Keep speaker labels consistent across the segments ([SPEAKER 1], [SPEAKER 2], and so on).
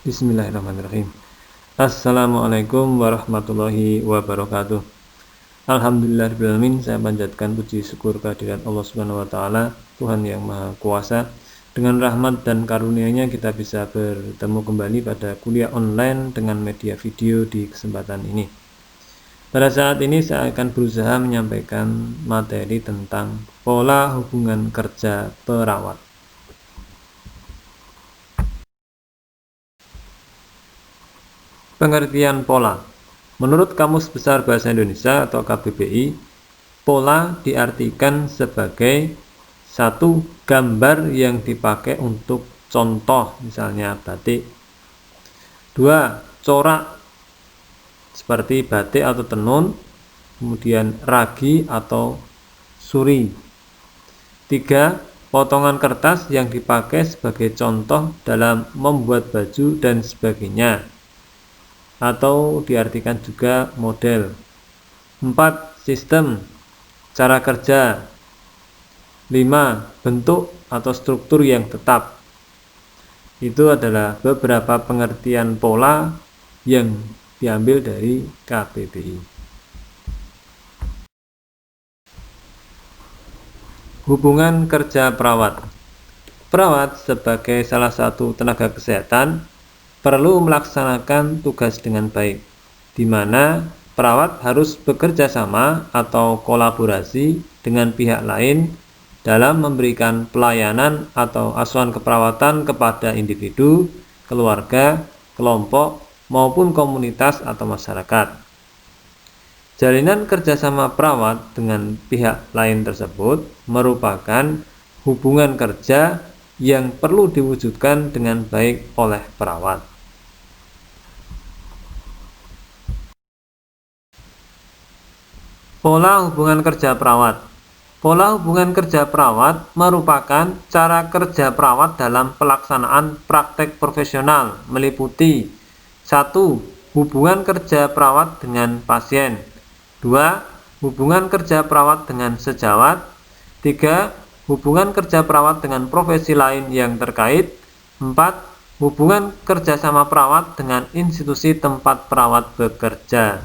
[SPEAKER 1] Bismillahirrahmanirrahim. Assalamualaikum warahmatullahi wabarakatuh. Alhamdulillahirrahmanirrahim. Saya panjatkan puji syukur kehadirat Allah Subhanahu wa Ta'ala, Tuhan yang Maha Kuasa. Dengan rahmat dan karunia-Nya kita bisa bertemu kembali pada kuliah online dengan media video di kesempatan ini. Pada saat ini saya akan berusaha menyampaikan materi tentang pola hubungan kerja perawat. Pengertian pola. Menurut Kamus Besar Bahasa Indonesia atau KBBI, pola diartikan sebagai satu gambar yang dipakai untuk contoh, misalnya batik. Dua, corak seperti batik atau tenun, kemudian ragi atau suri. Tiga, potongan kertas yang dipakai sebagai contoh dalam membuat baju dan sebagainya, atau diartikan juga model. 4. Sistem, cara kerja. 5. Bentuk atau struktur yang tetap. Itu adalah beberapa pengertian pola yang diambil dari KBBI. Hubungan kerja perawat. Perawat sebagai salah satu tenaga kesehatan perlu melaksanakan tugas dengan baik, di mana perawat harus bekerja sama atau kolaborasi dengan pihak lain dalam memberikan pelayanan atau asuhan keperawatan kepada individu, keluarga, kelompok, maupun komunitas atau masyarakat. Jalinan kerjasama perawat dengan pihak lain tersebut merupakan hubungan kerja yang perlu diwujudkan dengan baik oleh perawat. Pola hubungan kerja perawat. Pola hubungan kerja perawat merupakan cara kerja perawat dalam pelaksanaan praktek profesional meliputi 1. Hubungan kerja perawat dengan pasien. 2. Hubungan kerja perawat dengan sejawat. 3. Hubungan kerja perawat dengan profesi lain yang terkait. 4. Hubungan kerjasama perawat dengan institusi tempat perawat bekerja.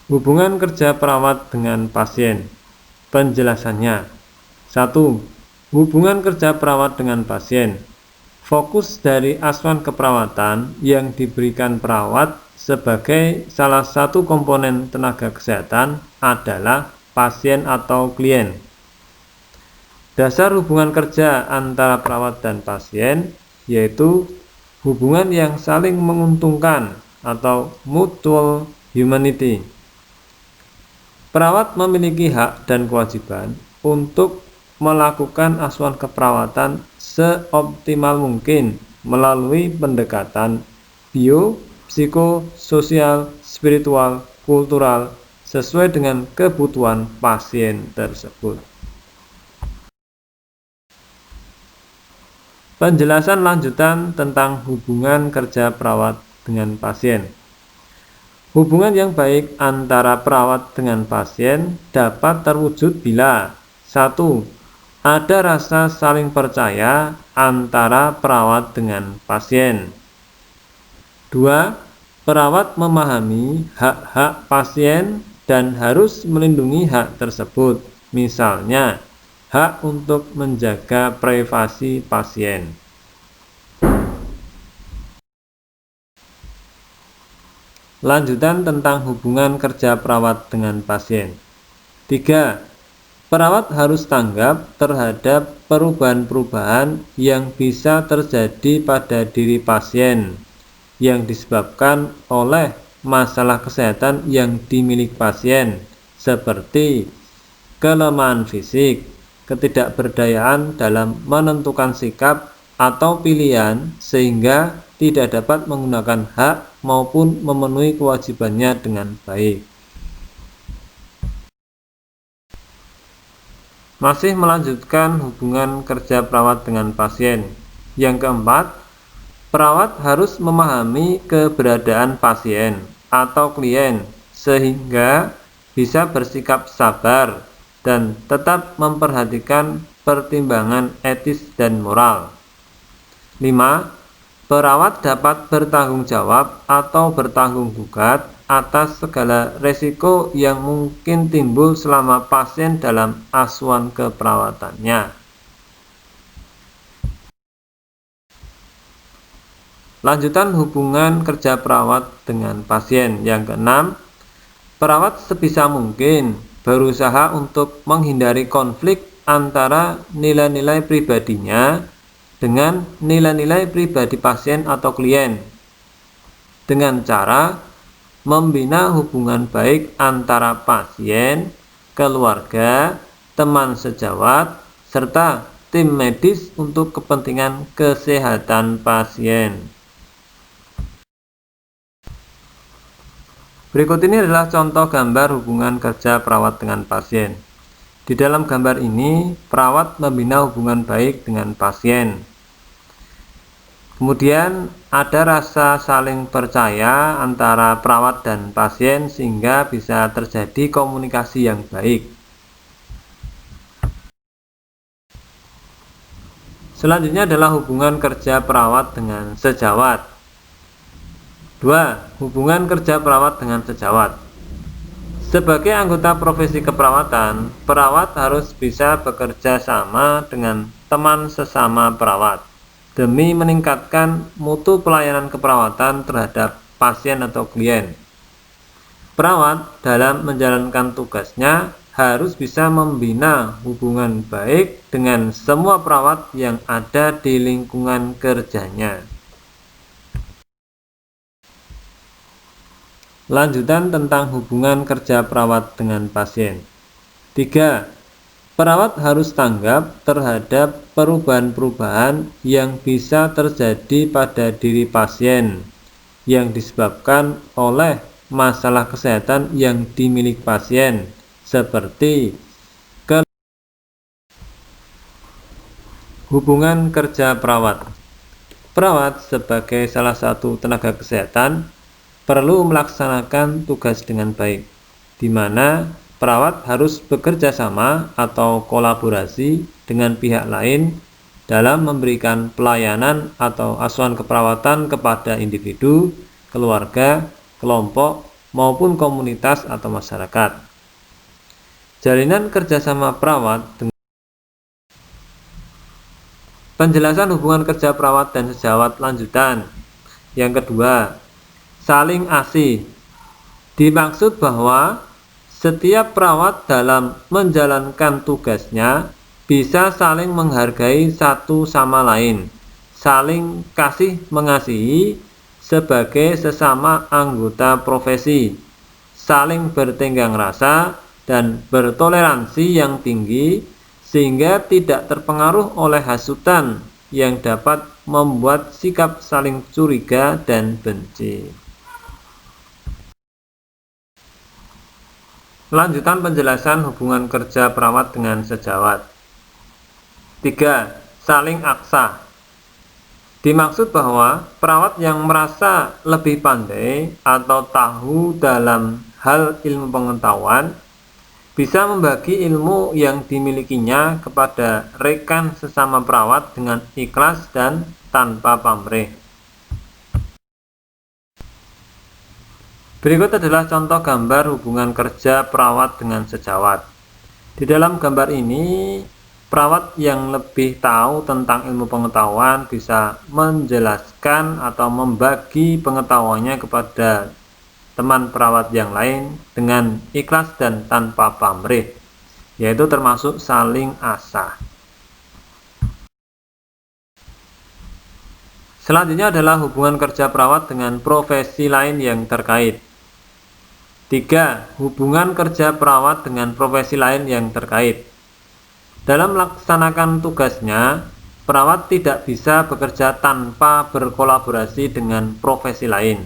[SPEAKER 1] Hubungan kerja perawat dengan pasien. Penjelasannya. 1. Hubungan kerja perawat dengan pasien. Fokus dari asuhan keperawatan yang diberikan perawat sebagai salah satu komponen tenaga kesehatan adalah pasien atau klien. Dasar hubungan kerja antara perawat dan pasien yaitu hubungan yang saling menguntungkan atau mutual humanity. Perawat memiliki hak dan kewajiban untuk melakukan asuhan keperawatan seoptimal mungkin melalui pendekatan bio, psikososial, spiritual, kultural sesuai dengan kebutuhan pasien tersebut. Penjelasan lanjutan tentang hubungan kerja perawat dengan pasien. Hubungan yang baik antara perawat dengan pasien dapat terwujud bila 1. Ada rasa saling percaya antara perawat dengan pasien. 2. Perawat memahami hak-hak pasien dan harus melindungi hak tersebut, misalnya hak untuk menjaga privasi pasien. Lanjutan tentang hubungan kerja perawat dengan pasien. 3. Perawat harus tanggap terhadap perubahan-perubahan yang bisa terjadi pada diri pasien yang disebabkan oleh masalah kesehatan yang dimiliki pasien, seperti kelemahan fisik, ketidakberdayaan dalam menentukan sikap atau pilihan sehingga tidak dapat menggunakan hak maupun memenuhi kewajibannya dengan baik. Masih melanjutkan hubungan kerja perawat dengan pasien. Yang keempat, perawat harus memahami keberadaan pasien atau klien sehingga bisa bersikap sabar dan tetap memperhatikan pertimbangan etis dan moral. 5. Perawat dapat bertanggung jawab atau bertanggung gugat atas segala resiko yang mungkin timbul selama pasien dalam asuhan keperawatannya. Lanjutan hubungan kerja perawat dengan pasien. Yang keenam, perawat sebisa mungkin berusaha untuk menghindari konflik antara nilai-nilai pribadinya dengan nilai-nilai pribadi pasien atau klien, dengan cara membina hubungan baik antara pasien, keluarga, teman sejawat, serta tim medis untuk kepentingan kesehatan pasien. Berikut ini adalah contoh gambar hubungan kerja perawat dengan pasien. Di dalam gambar ini, perawat membina hubungan baik dengan pasien. Kemudian ada rasa saling percaya antara perawat dan pasien sehingga bisa terjadi komunikasi yang baik. Selanjutnya adalah hubungan kerja perawat dengan sejawat. 2. Hubungan kerja perawat dengan sejawat. Sebagai anggota profesi keperawatan, perawat harus bisa bekerja sama dengan teman sesama perawat demi meningkatkan mutu pelayanan keperawatan terhadap pasien atau klien. Perawat dalam menjalankan tugasnya harus bisa membina hubungan baik dengan semua perawat yang ada di lingkungan kerjanya. Lanjutan tentang hubungan kerja perawat dengan pasien. 3. Perawat harus tanggap terhadap perubahan-perubahan yang bisa terjadi pada diri pasien yang disebabkan oleh masalah kesehatan yang dimiliki pasien, seperti hubungan kerja perawat. Perawat sebagai salah satu tenaga kesehatan perlu melaksanakan tugas dengan baik, di mana perawat harus bekerja sama atau kolaborasi dengan pihak lain dalam memberikan pelayanan atau asuhan keperawatan kepada individu, keluarga, kelompok, maupun komunitas atau masyarakat. Jalinan kerjasama perawat dengan penjelasan hubungan kerja perawat dan sejawat lanjutan. Yang kedua, saling asih. Dimaksud bahwa setiap perawat dalam menjalankan tugasnya bisa saling menghargai satu sama lain, saling kasih mengasihi sebagai sesama anggota profesi, saling bertenggang rasa dan bertoleransi yang tinggi sehingga tidak terpengaruh oleh hasutan yang dapat membuat sikap saling curiga dan benci. Lanjutan penjelasan hubungan kerja perawat dengan sejawat. 3. Saling aksa. Dimaksud bahwa perawat yang merasa lebih pandai atau tahu dalam hal ilmu pengetahuan bisa membagi ilmu yang dimilikinya kepada rekan sesama perawat dengan ikhlas dan tanpa pamrih. Berikut adalah contoh gambar hubungan kerja perawat dengan sejawat. Di dalam gambar ini, perawat yang lebih tahu tentang ilmu pengetahuan bisa menjelaskan atau membagi pengetahuannya kepada teman perawat yang lain dengan ikhlas dan tanpa pamrih, yaitu termasuk saling asah. Selanjutnya adalah hubungan kerja perawat dengan profesi lain yang terkait. 3. Hubungan kerja perawat dengan profesi lain yang terkait. Dalam melaksanakan tugasnya, perawat tidak bisa bekerja tanpa berkolaborasi dengan profesi lain.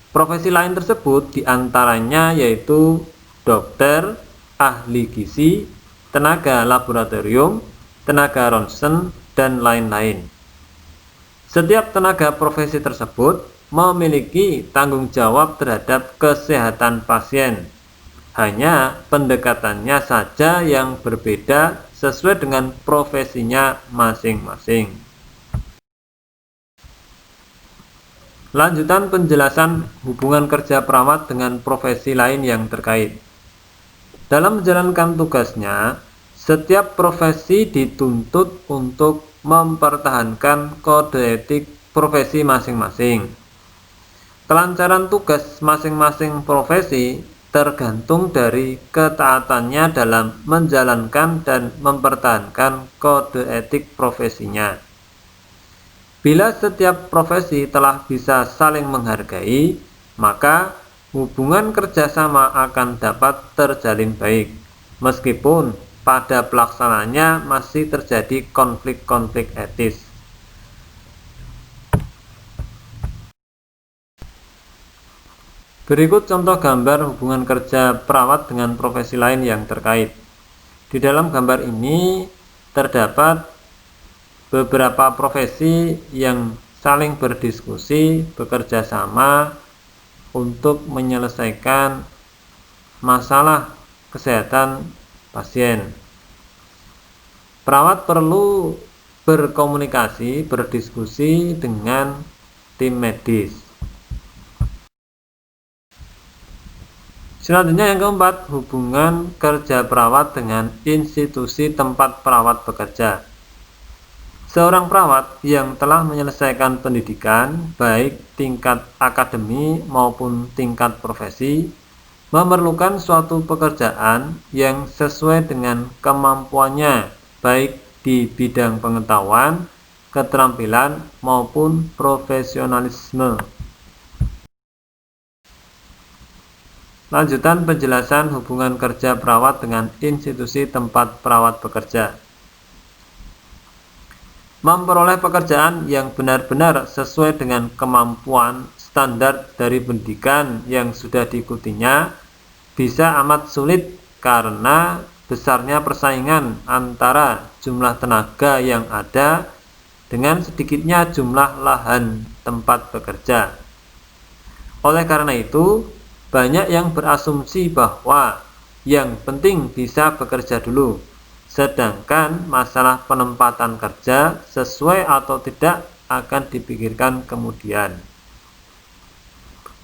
[SPEAKER 1] Profesi lain tersebut diantaranya yaitu dokter, ahli gizi, tenaga laboratorium, tenaga ronsen, dan lain-lain. Setiap tenaga profesi tersebut memiliki tanggung jawab terhadap kesehatan pasien. Hanya pendekatannya saja yang berbeda sesuai dengan profesinya masing-masing. Lanjutan penjelasan hubungan kerja perawat dengan profesi lain yang terkait. Dalam menjalankan tugasnya, setiap profesi dituntut untuk mempertahankan kode etik profesi masing-masing. Kelancaran tugas masing-masing profesi tergantung dari ketaatannya dalam menjalankan dan mempertahankan kode etik profesinya. Bila setiap profesi telah bisa saling menghargai, maka hubungan kerjasama akan dapat terjalin baik, meskipun pada pelaksanaannya masih terjadi konflik-konflik etis. Berikut contoh gambar hubungan kerja perawat dengan profesi lain yang terkait. Di dalam gambar ini terdapat beberapa profesi yang saling berdiskusi, bekerja sama untuk menyelesaikan masalah kesehatan pasien. Perawat perlu berkomunikasi, berdiskusi dengan tim medis. Selanjutnya yang keempat, hubungan kerja perawat dengan institusi tempat perawat bekerja. Seorang perawat yang telah menyelesaikan pendidikan, baik tingkat akademi maupun tingkat profesi, memerlukan suatu pekerjaan yang sesuai dengan kemampuannya, baik di bidang pengetahuan, keterampilan, maupun profesionalisme. Lanjutan penjelasan hubungan kerja perawat dengan institusi tempat perawat bekerja. Memperoleh pekerjaan yang benar-benar sesuai dengan kemampuan standar dari pendidikan yang sudah diikutinya bisa amat sulit karena besarnya persaingan antara jumlah tenaga yang ada dengan sedikitnya jumlah lahan tempat bekerja. Oleh karena itu, banyak yang berasumsi bahwa yang penting bisa bekerja dulu, sedangkan masalah penempatan kerja sesuai atau tidak akan dipikirkan kemudian.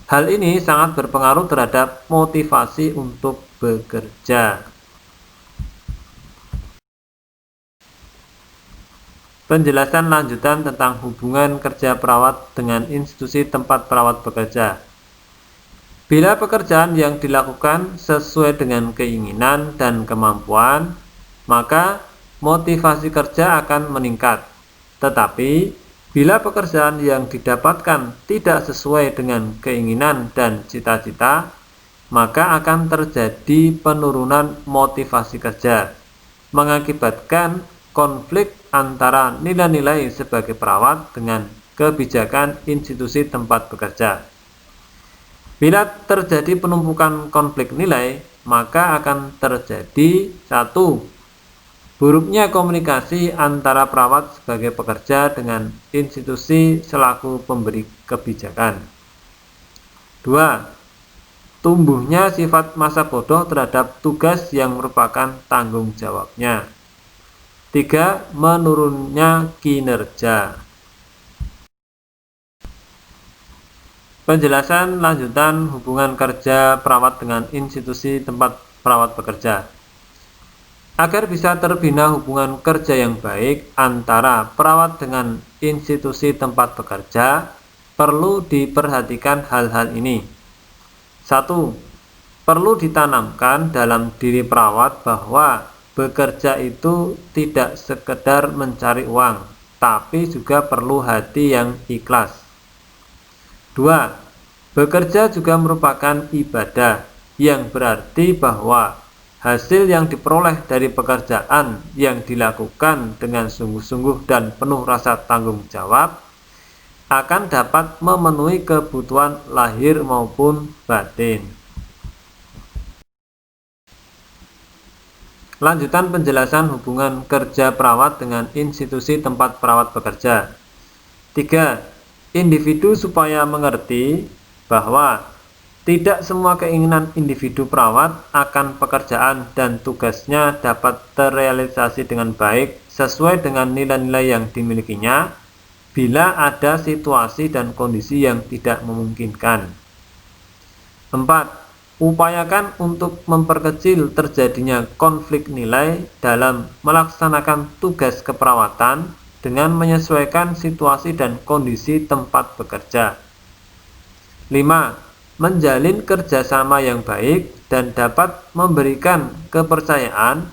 [SPEAKER 1] Hal ini sangat berpengaruh terhadap motivasi untuk bekerja. Penjelasan lanjutan tentang hubungan kerja perawat dengan institusi tempat perawat bekerja. Bila pekerjaan yang dilakukan sesuai dengan keinginan dan kemampuan, maka motivasi kerja akan meningkat. Tetapi, bila pekerjaan yang didapatkan tidak sesuai dengan keinginan dan cita-cita, maka akan terjadi penurunan motivasi kerja, mengakibatkan konflik antara nilai-nilai sebagai perawat dengan kebijakan institusi tempat bekerja. Bila terjadi penumpukan konflik nilai, maka akan terjadi 1. Buruknya komunikasi antara perawat sebagai pekerja dengan institusi selaku pemberi kebijakan. 2. Tumbuhnya sifat masa bodoh terhadap tugas yang merupakan tanggung jawabnya. 3. Menurunnya kinerja. Penjelasan lanjutan hubungan kerja perawat dengan institusi tempat perawat bekerja. Agar bisa terbina hubungan kerja yang baik antara perawat dengan institusi tempat bekerja, perlu diperhatikan hal-hal ini. 1. Perlu ditanamkan dalam diri perawat bahwa bekerja itu tidak sekedar mencari uang, tapi juga perlu hati yang ikhlas. 2. Bekerja juga merupakan ibadah, yang berarti bahwa hasil yang diperoleh dari pekerjaan yang dilakukan dengan sungguh-sungguh dan penuh rasa tanggung jawab akan dapat memenuhi kebutuhan lahir maupun batin. Lanjutan penjelasan hubungan kerja perawat dengan institusi tempat perawat bekerja. 3. Individu supaya mengerti bahwa tidak semua keinginan individu perawat akan pekerjaan dan tugasnya dapat terrealisasi dengan baik sesuai dengan nilai-nilai yang dimilikinya, bila ada situasi dan kondisi yang tidak memungkinkan. 4. Upayakan untuk memperkecil terjadinya konflik nilai dalam melaksanakan tugas keperawatan dengan menyesuaikan situasi dan kondisi tempat bekerja. 5. Menjalin kerjasama yang baik dan dapat memberikan kepercayaan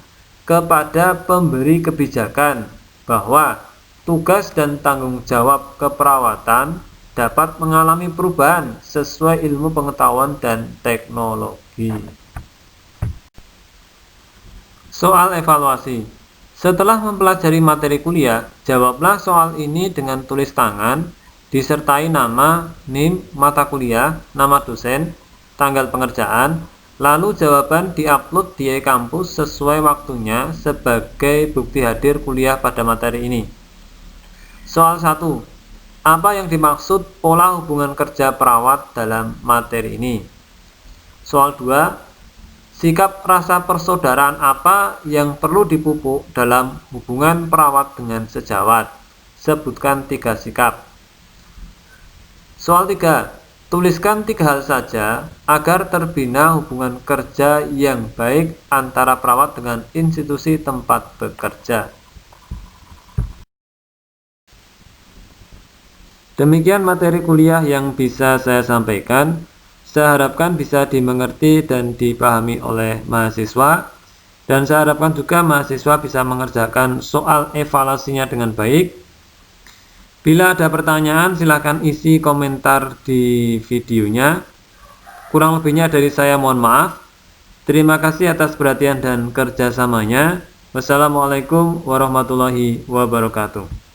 [SPEAKER 1] kepada pemberi kebijakan bahwa tugas dan tanggung jawab keperawatan dapat mengalami perubahan sesuai ilmu pengetahuan dan teknologi. Soal evaluasi. Setelah mempelajari materi kuliah, jawablah soal ini dengan tulis tangan, disertai nama, NIM, mata kuliah, nama dosen, tanggal pengerjaan, lalu jawaban diupload di e-kampus sesuai waktunya sebagai bukti hadir kuliah pada materi ini. Soal 1. Apa yang dimaksud pola hubungan kerja perawat dalam materi ini? Soal 2. Sikap rasa persaudaraan apa yang perlu dipupuk dalam hubungan perawat dengan sejawat? Sebutkan 3 sikap. Soal 3. Tuliskan 3 hal saja agar terbina hubungan kerja yang baik antara perawat dengan institusi tempat bekerja. Demikian materi kuliah yang bisa saya sampaikan. Saya harapkan bisa dimengerti dan dipahami oleh mahasiswa, dan saya harapkan juga mahasiswa bisa mengerjakan soal evaluasinya dengan baik. Bila ada pertanyaan, silakan isi komentar di videonya. Kurang lebihnya dari saya mohon maaf. Terima kasih atas perhatian dan kerjasamanya. Wassalamualaikum warahmatullahi wabarakatuh.